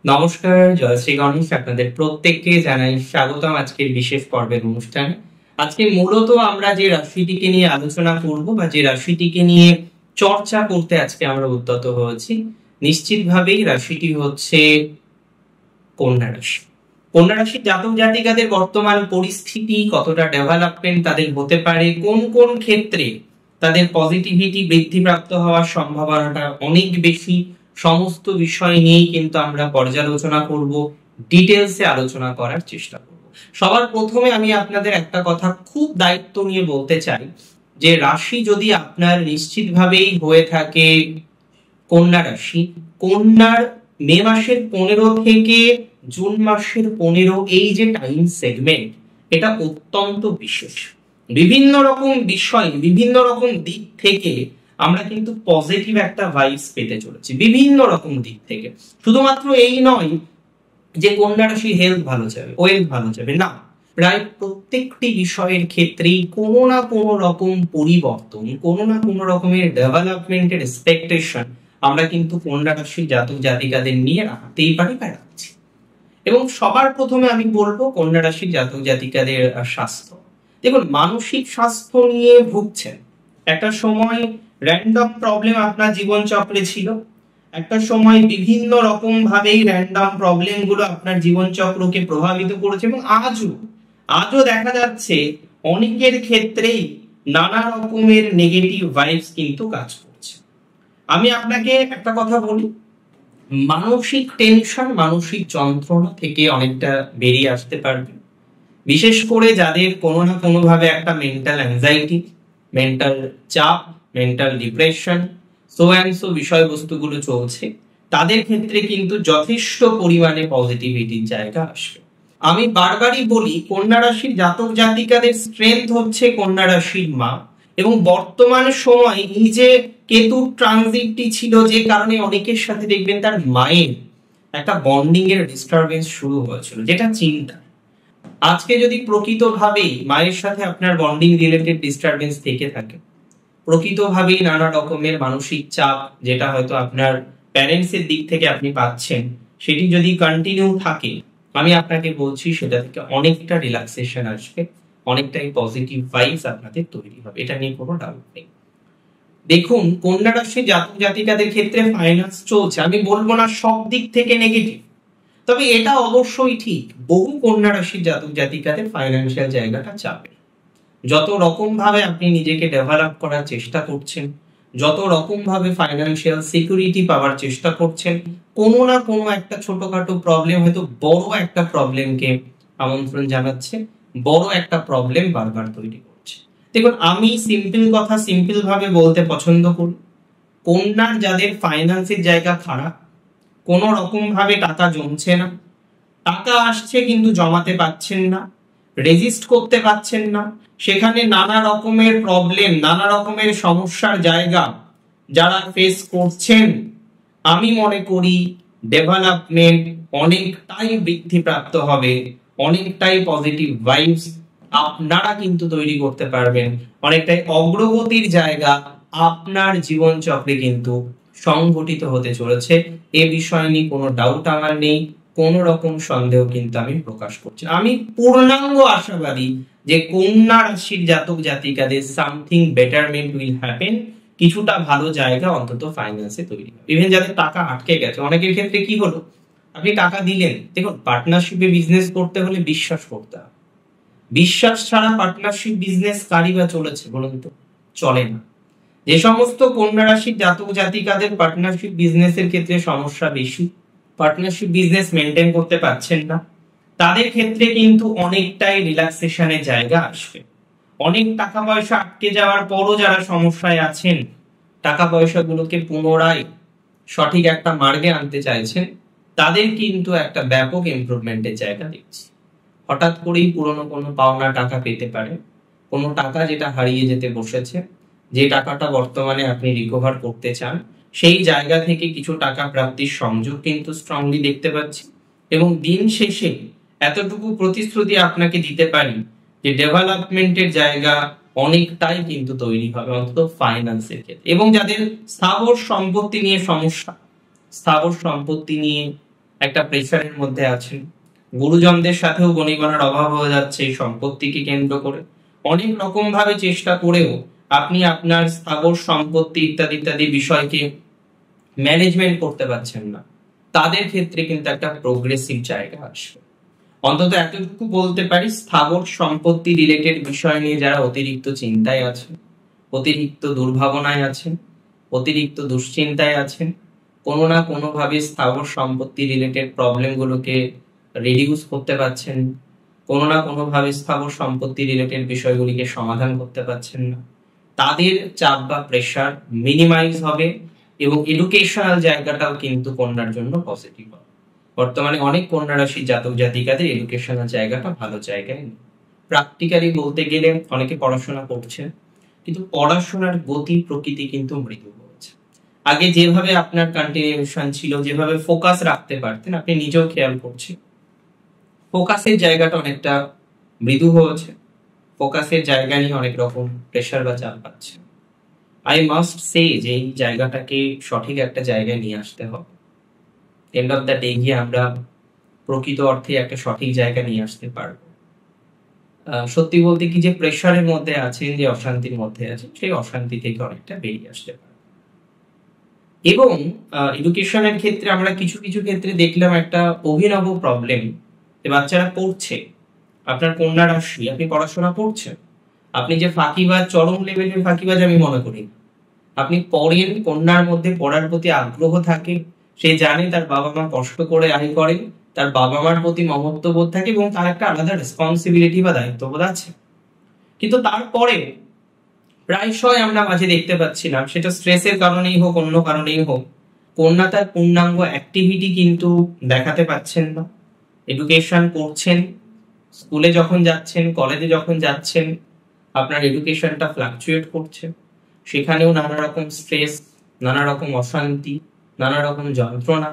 নমস্কার, জয়শ্রী গণেশ। আপনাদের প্রত্যেককে জানাই স্বাগতম আজকের বিশেষ পর্বের অনুষ্ঠানে। আজকে মূলত আমরা যে রাশিটিকে নিয়ে আলোচনা করব বা যে রাশিটিকে নিয়ে চর্চা করতে আজকে আমরা উদ্যত হয়েছি, নিশ্চিতভাবেই রাশিটি হচ্ছে কন্যা রাশি। কন্যা রাশির জাতক জাতিকাদের বর্তমান পরিস্থিতি, কতটা ডেভেলপমেন্ট তাদের হতে পারে, কোন কোন ক্ষেত্রে তাদের পজিটিভিটি বৃদ্ধিপ্রাপ্ত হওয়ার সম্ভাবনাটা অনেক বেশি, সমস্ত বিষয় নিয়েই কিন্তু আমরা পর্যালোচনা করব, ডিটেলসে আলোচনা করার চেষ্টা করব। সবার প্রথমে আমি আপনাদের একটা কথা খুব দায়িত্ব নিয়ে বলতে চাই, যে রাশি যদি আপনার নিশ্চিতভাবেই হয়ে থাকে কন্যা রাশি, কন্যার মে মাসের 15 থেকে জুন মাসের 15 এই যে টাইম সেগমেন্ট, এটা অত্যন্ত বিশেষ। বিভিন্ন রকম বিষয়, বিভিন্ন রকম দিক থেকে আমরা কিন্তু পজিটিভ একটা ভাইবস পেতে চলেছি, বিভিন্ন রকম দিক থেকে। শুধুমাত্র এই নয় যে কন্যা রাশি হেলথ ভালো যাবে, ওয়েলথ ভালো যাবে, না, প্রায় প্রত্যেকটি বিষয়ের ক্ষেত্রেই কোনো না কোনো রকম পরিবর্তন, কোনো না কোনো রকমের ডেভেলপমেন্টের এক্সপেকটেশন আমরা কিন্তু কন্যা রাশির জাতক জাতিকাদের নিয়ে রাখতেই পারি বা রাখছি। এবং সবার প্রথমে আমি বলবো কন্যা রাশির জাতক জাতিকাদের স্বাস্থ্য। দেখুন, মানসিক স্বাস্থ্য নিয়ে ভুগছেন। একটা সময় র্যান্ডম প্রবলেম আপনার জীবন চক্রে ছিল, একটা সময় বিভিন্ন রকম ভাবেই র্যান্ডম প্রবলেম গুলো আপনার জীবন চক্রকে প্রভাবিত করেছে, এবং আজও দেখা যাচ্ছে অনেকের ক্ষেত্রেই নানা রকমের নেগেটিভ ভাইবস কিন্তু কাজ করছে। আমি আপনাকে একটা কথা বলি, মানসিক টেনশন, মানসিক যন্ত্রণা থেকে অনেকটা বেরিয়ে আসতে পারবে। বিশেষ করে যাদের কোনো না কোনো ভাবে একটা মেন্টাল অ্যাংজাইটি, মেন্টাল চাপ, mental depression, so and so বিষয়বস্তুগুলো চলছে, তাদের ক্ষেত্রে কিন্তু যথেষ্ট পরিমাণে পজিটিভিটির জায়গা আসবে। আমি বারবারই বলি, কন্যা রাশির জাতক জাতিকাদের স্ট্রেংথ হচ্ছে কন্যা রাশির মা। এবং বর্তমান সময় এই যে কেতু ট্রানজিটটি ছিল, যে কারণে অনেকের সাথে দেখবেন তার মায়ের একটা বন্ডিং এর ডিস্টারবেন্স শুরু হয়েছিল, যেটা চিন্তা। আজকে যদি প্রকৃতভাবেই মায়ের সাথে আপনার বন্ডিং রিলেটেড ডিস্টারবেন্স থেকে থাকে, প্রকৃতভাবেই নানা রকমের মানসিক চাপ যেটা হয়তো আপনার প্যারেন্টস এর দিক থেকে আপনি পাচ্ছেন, সেটি যদি কন্টিনিউ থাকে, আমি আপনাকে বলছি সেটা থেকে অনেকটা রিল্যাক্সেশন আসবে, অনেকটাই পজিটিভ ভাইবস আপনাদের তৈরি হবে, এটা নিয়ে কোনো ডাউট নেই। দেখুন, কন্যা রাশির জাতক জাতিকাদের ক্ষেত্রে ফাইন্যান্স চলছে, আমি বলবো না সব দিক থেকে নেগেটিভ, তবে এটা অবশ্যই ঠিক, বহু কন্যা রাশির জাতক জাতিকাদের ফাইন্যান্সিয়াল জায়গাটা চাপে। যত রকম ভাবে আপনি নিজেকে ডেভেলপ করার চেষ্টা করছেন, যত রকম ভাবে ফাইন্যান্সিয়াল সিকিউরিটি পাওয়ার চেষ্টা করছেন, কোনো না কোনো একটা ছোটখাটো প্রবলেম হয়তো বড় একটা প্রবলেমকে আমন্ত্রণ জানাচ্ছে, বড় একটা প্রবলেম বারবার তৈরি করছে। দেখুন, আমি সিম্পল কথা সিম্পল ভাবে বলতে পছন্দ করি। কন্যার যাদের ফাইন্যান্সের জায়গা খারাপ, কোনো রকম ভাবে টাকা জমছে না, টাকা আসছে কিন্তু জমাতে পারছেন না, রেজিস্ট করতে পারছেন না, সেখানে নানা রকমের প্রবলেম, নানা রকমের সমস্যার জায়গা যারা ফেস করছেন, আমি মনে করি ডেভেলপমেন্ট অনেকটাই বৃদ্ধিপ্রাপ্ত হবে, অনেকটাই পজিটিভ ভাইবস আপনারা কিন্তু তৈরি করতে পারবেন, অনেকটাই অগ্রগতির জায়গা আপনার জীবন চক্রে কিন্তু সংঘটিত হতে চলেছে। এ বিষয় নিয়ে কোনো ডাউট আমার নেই, কোন রকম সন্দেহ কিন্তু আমি প্রকাশ করছি। আমি পূর্ণাঙ্গ আশাবাদী যে কন্যা রাশির জাতক জাতিকাদের সামথিং বেটারমেন্ট উইল হ্যাপেন, কিছুটা ভালো জায়গা অন্তত ফাইন্যান্সে তৈরি হবে। ইভেন যাদের টাকা আটকে গেছে, অনেকের ক্ষেত্রে কি হলো, আপনি টাকা দিলেন, দেখুন পার্টনারশিপে বিজনেস করতে হলে বিশ্বাস করতে হবে, বিশ্বাস ছাড়া পার্টনারশিপ বিজনেস কারি বা চলেছে বলুন তো, চলে না। যে সমস্ত কন্যা রাশির জাতক জাতিকাদের পার্টনারশিপ বিজনেসের ক্ষেত্রে সমস্যা বেশি, পার্টনারশিপ বিজনেস মেনটেন করতে পারছেন না, তাদের ক্ষেত্রে কিন্তু অনেকটাই রিল্যাক্সেশনের জায়গা আসবে। অনেক টাকা পয়সা আটকে যাওয়ার পরও যারা সমস্যায় আছেন, টাকা পয়সাগুলোকে পুনরায় সঠিক একটা মার্গে আনতে চাইছেন, তাদের কিন্তু একটা ব্যাপক ইমপ্রুভমেন্টের জায়গা দেখছি। হঠাৎ করেই পুরনো কোনো পাওনা টাকা পেতে পারে, কোনো টাকা যেটা হারিয়ে যেতে বসেছে, যে টাকাটা বর্তমানে আপনি রিকভার করতে চান, সেই জায়গা থেকে কিছু টাকা প্রাপ্তির সংযোগ কিন্তু স্ট্রংলি দেখতে পাচ্ছি। এবং দিন শেষে এতটুকু প্রতিশ্রুতি আপনাকে দিতে পারি যে ডেভেলপমেন্টের জায়গা অনেকটাই কিন্তু তৈরি হবে, অন্তত ফাইন্যান্সের ক্ষেত্রে। এবং যাদের স্থাবর সম্পত্তি নিয়ে সমস্যা, স্থাবর সম্পত্তি নিয়ে একটা প্রেশারের মধ্যে আছেন, গুরুজনদের সাথেও বনিবনার অভাব হয়ে যাচ্ছে এই সম্পত্তিকে কেন্দ্র করে। অনেক রকম ভাবে চেষ্টা করেও আপনি আপনার স্থাবর সম্পত্তি ইত্যাদি ইত্যাদি বিষয়কে ম্যানেজমেন্ট করতে পারছেন না, তাদের ক্ষেত্রে কিন্তু একটা প্রোগ্রেসিভ জায়গা আসবে। অন্তত এতটুকু বলতে পারি, স্থাবর সম্পত্তি রিলেটেড বিষয় নিয়ে যারা অতিরিক্ত চিন্তায় আছেন, অতিরিক্ত দুর্ভাবনায় আছেন, অতিরিক্ত দুশ্চিন্তায় আছেন, কোনো না কোনো ভাবে স্থাবর সম্পত্তি রিলেটেড প্রবলেম গুলোকে রিডিউস করতে পারছেন, কোনো না কোনো ভাবে স্থাবর সম্পত্তি রিলেটেড বিষয়গুলিকে সমাধান করতে পারছেন না, তাদের চাপ বা প্রেশার মিনিমাইজ হবে এবং এডুকেশনাল জায়গাটাও কিন্তু কন্যার জন্য পজিটিভ হবে। বর্তমানে অনেক কন্যা রাশি জাতক জাতিকাদের এডুকেশনাল জায়গাটা ভালো জায়গায় নেই। প্র্যাকটিক্যালি বলতে গেলে অনেকে পড়াশোনা করছে, কিন্তু পড়াশোনার গতি প্রকৃতি কিন্তু মৃদু হয়েছে। আগে যেভাবে আপনার কন্টিনিউশন ছিল, যেভাবে ফোকাস রাখতে পারতেন, আপনি নিজেও খেয়াল করছি ফোকাসের জায়গাটা অনেকটা মৃদু হয়েছে। ফোকাসের জায়গা নিয়ে অনেক রকম প্রেশার বা চাপ পাচ্ছে। আই মাস্ট সে যে এই জায়গাটাকে সঠিক একটা জায়গায় নিয়ে আসতে হবে। এন্ড অফ দ্য ডে গিয়ে আমরা প্রকৃত অর্থে একটা সঠিক জায়গা নিয়ে আসতে পারবো। সত্যি বলতে কি, যে প্রেশারের মধ্যে আছেন, যে অশান্তির মধ্যে আছেন, সেই অশান্তি থেকে অনেকটা বেরিয়ে আসতে পারবো। এবং এডুকেশনের ক্ষেত্রে আমরা কিছু কিছু ক্ষেত্রে দেখলাম একটা অভিনব প্রবলেম, যে বাচ্চারা পড়ছে, আপনার কন্যা রাশি, আপনি পড়াশোনা করছেন, আপনি যে ফাঁকিবাজ, চরম লেভেলের ফাঁকিবাজ আমি মনে করি, আপনি পড়েন, কন্যার মধ্যে পড়ার প্রতি আগ্রহ থাকে, সে জানে তার বাবা মা কষ্ট করে আয় করেন, তার বাবা মার প্রতি মমত্ববোধ থাকে এবং তার একটা আলাদা রেসপন্সিবিলিটি বা দায়িত্ববোধ আছে। কিন্তু তারপরে প্রায়শই আমরা মাঝে দেখতে পাচ্ছিলাম, সেটা স্ট্রেসের কারণেই হোক, অন্য কারণেই হোক, কন্যা তার পূর্ণাঙ্গ অ্যাক্টিভিটি কিন্তু দেখাতে পাচ্ছেন না। এডুকেশন করছেন, স্কুলে যখন যাচ্ছেন, কলেজে যখন যাচ্ছেন, আপনার এডুকেশনটা ফ্লাকচুয়েট করছে, সেখানেও নানা রকম স্ট্রেস, নানা রকম অশান্তি, নানা রকম যন্ত্রণা।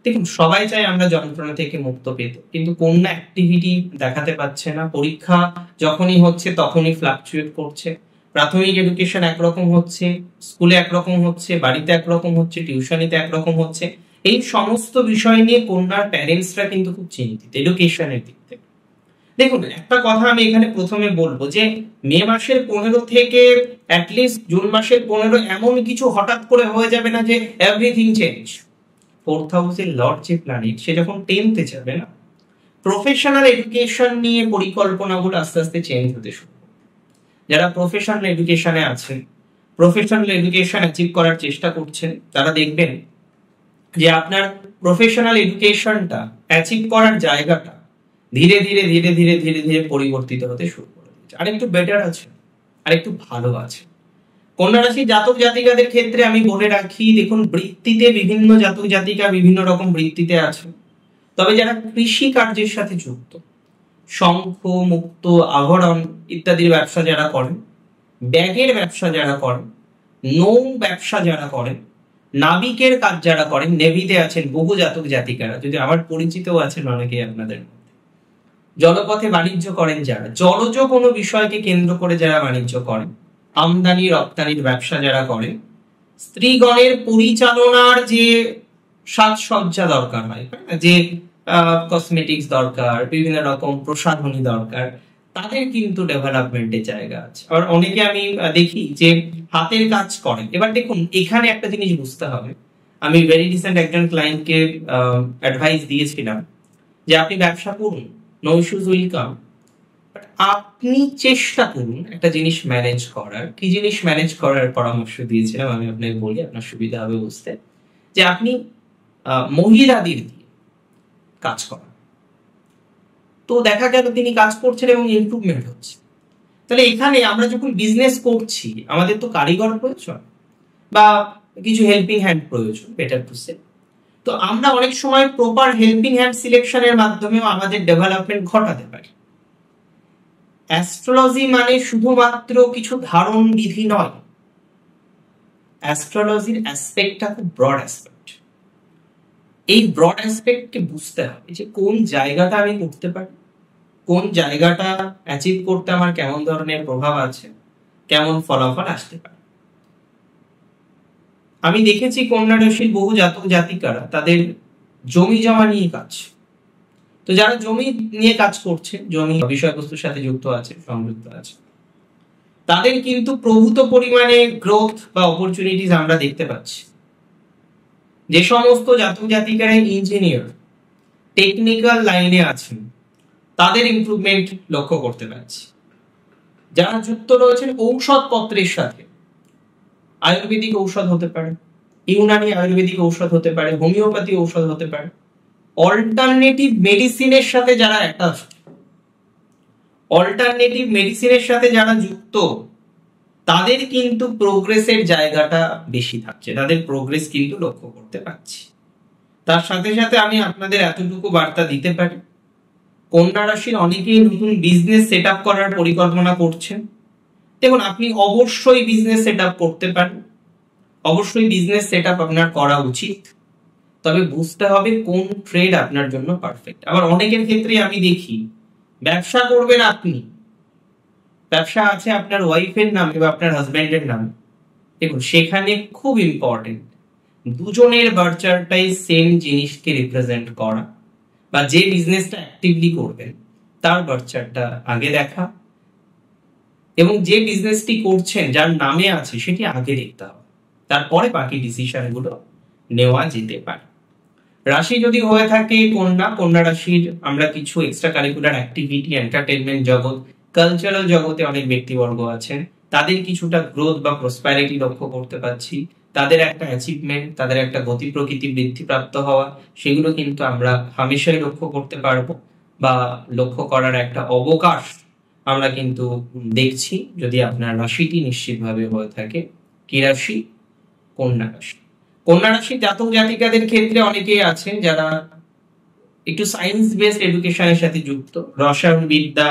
দেখুন, সবাই চাই আমরা যন্ত্রণা থেকে মুক্ত পেতে, কিন্তু কোন অ্যাক্টিভিটি দেখাতে পাচ্ছে না। পরীক্ষা যখনই হচ্ছে তখনই ফ্লাকচুয়েট করছে। প্রাথমিক এডুকেশন একরকম হচ্ছে, স্কুলে একরকম হচ্ছে, বাড়িতে একরকম হচ্ছে, টিউশনিতে একরকম হচ্ছে। এই সমস্ত বিষয় নিয়ে কন্যার প্যারেন্টসরা কিন্তু খুব চিন্তিত এডুকেশনের দিক থেকে। দেখুন, একটা কথা আমি এখানে প্রথমে বলবো, যে মে মাসের 15 থেকে অ্যাটলিস্ট জুন মাসের 15 এমন কিছু হঠাৎ করে হয়ে যাবে না যে এভরিথিং চেঞ্জ। 4th হাউসের লর্ড যে প্ল্যানেট, সে যখন 10th-এ যাবে না, প্রফেশনাল এডুকেশন নিয়ে পরিকল্পনাগুলো আস্তে আস্তে চেঞ্জ হতে শুরু। যারা প্রফেশনাল এডুকেশনে আছেন, প্রফেশনাল এডুকেশন অ্যাচিভ করার চেষ্টা করছেন, তারা দেখবেন যে আপনার প্রফেশনাল এডুকেশনটা অ্যাচিভ করার জায়গাটা ধীরে ধীরে ধীরে ধীরে ধীরে ধীরে পরিবর্তিত হতে শুরু করে দিচ্ছে। আর একটু বেটার আছে, আর একটু ভালো আছে। কন্যা রাশি জাতক জাতিকাদের ক্ষেত্রে আমি বলে রাখি, দেখুন, বৃত্তিতে বিভিন্ন জাতক জাতিকা বিভিন্ন রকম বৃত্তিতে আছে। তবে যারা কৃষি কার্যের সাথে যুক্ত, শঙ্খ, মুক্ত, আভরণ ইত্যাদির ব্যবসা যারা করেন, ব্যাগের ব্যবসা যারা করেন, নৌ ব্যবসা যারা করেন, নাবিকের কাজ যারা করেন, নেভিতে আছেন বহু জাতক জাতিকারা, যদি আমার পরিচিতও আছেন অনেকেই আপনাদের মধ্যে। জলপথে বাণিজ্য করেন যারা, জলজ কোনো বিষয়কে কেন্দ্র করে যারা বাণিজ্য করেন, আমদানি রপ্তানির ব্যবসা যারা করেন, স্ত্রীগণের পরিচালনার যে সাজসজ্জা দরকার হয়, যে কসমেটিক্স দরকার, বিভিন্ন রকম প্রসাধনী দরকার, তাদের কিন্তু ডেভেলপমেন্টের জায়গা আছে। আর অনেকে আমি দেখি যে হাতের কাজ করেন। এবার দেখুন, এখানে একটা জিনিস বুঝতে হবে, আমি ভেরি রিসেন্ট একজন ক্লায়েন্টকে অ্যাডভাইস দিয়েছিলাম যে আপনি ব্যবসা করুন, no issues will come, but আপনি চেষ্টা করুন একটা জিনিস ম্যানেজ করার। কি জিনিস ম্যানেজ করার পরামর্শ দিয়েছিলাম আমি আপনাকে বলি, আপনার সুবিধা হবে বুঝতে, যে আপনি মহিলাদের দিয়ে কাজ করান। তো দেখা গেল তিনি কাজ করছেন এবং ইমপ্রুভমেন্ট হচ্ছে। তাহলে এখানে আমরা যখন বিজনেস করছি, আমাদের তো কারিগর প্রয়োজন বা কিছু হেল্পিং হ্যান্ড প্রয়োজন, বেটার টু সে। তো আমরা অনেক সময় প্রপার হেল্পিং হ্যান্ড সিলেকশনের মাধ্যমেও আমাদের ডেভেলপমেন্ট ঘটাতে পারি। অ্যাস্ট্রোলজি মানে শুধুমাত্র কিছু ধারণ বিধি নয়। অ্যাস্ট্রোলজির অ্যাসপেক্টটা খুব ব্রড অ্যাসপেক্ট। এই ব্রড অ্যাসপেক্টকে বুঝতে হবে যে কোন জায়গাটা আমি করতে পারি, কোন জায়গাটা অ্যাচিভ করতে আমার কেমন ধরনের প্রভাব আছে, কেমন ফলাফল আসতে পারে। আমি দেখেছি কন্যা রাশির বহু জাতক জাতিকারা তাদের জমি জমা নিয়ে কাজ। তো যারা জমি নিয়ে কাজ করছে, জমি বিষয়বস্তুর সাথে যুক্ত আছে, সংযুক্ত আছে, তাদের কিন্তু প্রভূত পরিমাণে গ্রোথ বা অপরচুনিটিস আমরা দেখতে পাচ্ছি। যে সমস্ত জাতক জাতিকারা ইঞ্জিনিয়ার, টেকনিক্যাল লাইনে আছেন, তাদের ইমপ্রুভমেন্ট লক্ষ্য করতে পারছি। যারা যুক্ত রয়েছেন ঔষধপত্রের সাথে, আয়ুর্বেদিক ঔষধ হতে পারে, ইউনানি আয়ুর্বেদিক ঔষধ হতে পারে, হোমিওপ্যাথি ঔষধ হতে পারে, অল্টারনেটিভ মেডিসিনের সাথে যারা অ্যাটাচ, অল্টারনেটিভ মেডিসিনের সাথে যারা যুক্ত, তাদের কিন্তু প্রোগ্রেসের জায়গাটা বেশি থাকছে, তাদের প্রোগ্রেস কিন্তু লক্ষ্য করতে পারছি। তার সাথে সাথে আমি আপনাদের এতটুকু বার্তা দিতে পারি, কন্যা রাশির অনেকেই নতুন বিজনেস সেট আপ করার পরিকল্পনা করছেন। দেখুন, আপনি অবশ্যই বিজনেস সেট আপ করতে পারেন, অবশ্যই বিজনেস সেট আপ আপনার করা উচিত, তবে বুঝতে হবে কোন ট্রেড আপনার জন্য পারফেক্ট। আবার অনেকের ক্ষেত্রে আমি দেখি, ব্যবসা করবেন আপনি, ব্যবসা আছে আপনার ওয়াইফের নামে বা আপনার হাজবেন্ডের নামে, দেখুন সেখানে খুব ইম্পর্টেন্ট দুজনের বার্চারটাই সেম জিনিসকে রিপ্রেজেন্ট করা, বা যে বিজনেসটা অ্যাক্টিভলি করবেন তার বার্চারটা আগে দেখা, এবং যে বিজনেসটি করছেন যার নামে আছে সেটি আগে দেখতে হবে, তারপরে বাকি ডিসিশন গুলো নেওয়া যেতে পারে। রাশি যদি হয়ে থাকে কন্যা, কন্যা রাশির আমরা কিছু এক্সট্রা কারিকুলার অ্যাক্টিভিটি, এন্টারটেইনমেন্ট জগৎ, কালচারাল জগতে অনেক ব্যক্তিবর্গ আছেন, তাদের কিছুটা গ্রোথ বা প্রসপ্যারিটি লক্ষ্য করতে পারছি, তাদের একটা অ্যাচিভমেন্ট, তাদের একটা গতি প্রকৃতি বৃদ্ধিপ্রাপ্ত হওয়া, সেগুলো কিন্তু আমরা হামেশাই লক্ষ্য করতে পারবো, বা লক্ষ্য করার একটা অবকাশ আমরা কিন্তু দেখছি, যদি আপনার রাশিটি নিশ্চিতভাবে হয়ে থাকে কি রাশি? কন্যা রাশি। কন্যা রাশি জাতক জাতিকাদের ক্ষেত্রে অনেকেই আছেন যারা একটু সায়েন্স বেসড এডুকেশনের সাথে যুক্ত, রসায়ন বিদ্যা,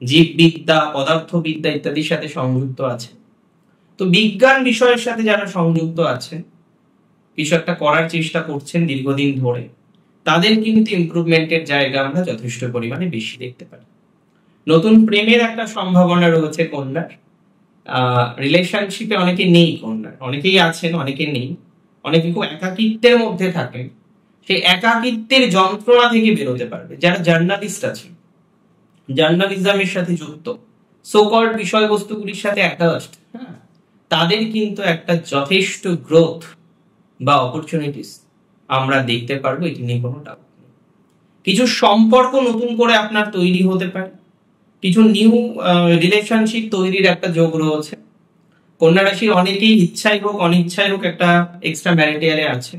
জীববিদ্যা, পদার্থবিদ্যা ইত্যাদির সাথে সংযুক্ত আছে। তো বিজ্ঞান বিষয়ের সাথে যারা সংযুক্ত আছে, কিছু একটা করার চেষ্টা করছেন দীর্ঘদিন ধরে, তাদের কিন্তু ইমপ্রুভমেন্টের জায়গা আমরা যথেষ্ট পরিমাণে বেশি দেখতে পাই। নতুন প্রেমের একটা সম্ভাবনা রয়েছে কন্যার। রিলেশনশিপে অনেকে নেই কন্যার, অনেকেই আছেন, অনেকে নেই, অনেকে খুব একাকিত্বের মধ্যে থাকেন, সেই একাকিত্বের যন্ত্রণা থেকে বেরোতে পারবে। যারা জার্নালিস্ট আছে, জার্নালিজমের সাথে যুক্ত, সোকল্ড বিষয়বস্তুগুলির সাথে অ্যাটাচড, তাদের কিন্তু একটা যথেষ্ট গ্রোথ বা অপরচুনিটিস আমরা দেখতে পারবো, এটি নিয়ে কোনো ডাউট নেই। কিছু সম্পর্ক নতুন করে আপনার তৈরি হতে পারে, কিছু নিউ রিলেশনশিপ তৈরির একটা যোগ রয়েছে। কন্যা রাশির অনেকেই ইচ্ছাই হোক অনিচ্ছাই হোক একটা এক্সট্রা ম্যারিটালে আছে,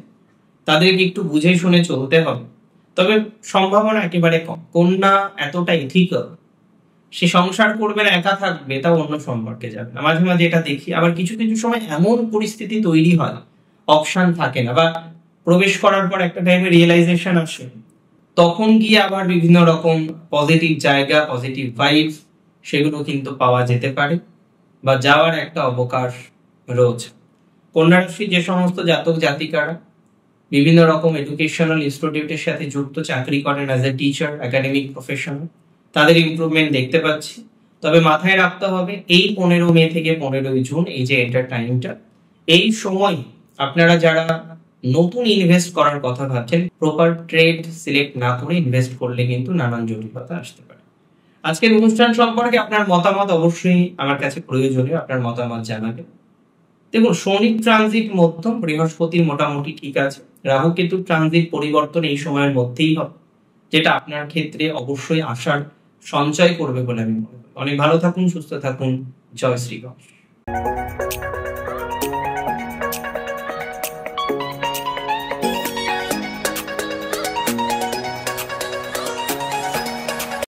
তাদেরকে একটু বুঝে শুনে চলতে হবে, তবে সম্ভাবনা একেবারে কম। কন্যা এতটা এথিক্যাল, সে সংসার করবে না, একা থাকবে, তাও অন্য সম্পর্কে যাবে না। মাঝে মাঝে এটা দেখি। আবার কিছু কিছু সময় এমন পরিস্থিতি তৈরি হয়, অপশন থাকে না, বা প্রবেশ করার পর একটা টাইমে রিয়েলাইজেশন আসে, তখন গিয়ে আবার বিভিন্ন রকম পজিটিভ জায়গা, পজিটিভ ভাইবস, সেগুলো কিন্তু পাওয়া যেতে পারে, বা যাওয়ার একটা অবকাশ রয়েছে। কন্যা রাশি যে সমস্ত জাতক জাতিকারা বিভিন্ন রকম এডুকেশনাল ইনস্টিটিউটের সাথে যুক্ত, চাকরি করেন as a teacher, academic professional, তাদের ইমপ্রুভমেন্ট দেখতে পাচ্ছি। তবে মাথায় রাখতে হবে, এই 15 মে থেকে 15 জুন, এই যে এন্টার টাইমটা, এই সময় আপনারা যারা নতুন ইনভেস্ট করার কথা ভাবছেন, প্রপার ট্রেড সিলেক্ট না করে ইনভেস্ট করলে কিন্তু নানান জটিলতা আসতে পারে। আজকের অনুষ্ঠান সম্পর্কে আপনার মতামত অবশ্যই আমার কাছে প্রয়োজনীয়, আপনার মতামত জানাবেন। দেখুন, শনি ট্রানজিট মধ্যম, বৃহস্পতির মোটামুটি ঠিক আছে, রাহু কেতু ট্রানজিট পরিবর্তন এই সময়ের মধ্যেই হবে, যেটা আপনার ক্ষেত্রে অবশ্যই আশার সঞ্চয় করবে বলে আমি মনে করি। অনেক ভালো থাকুন, সুস্থ থাকুন, জয় শ্রী গণেশ।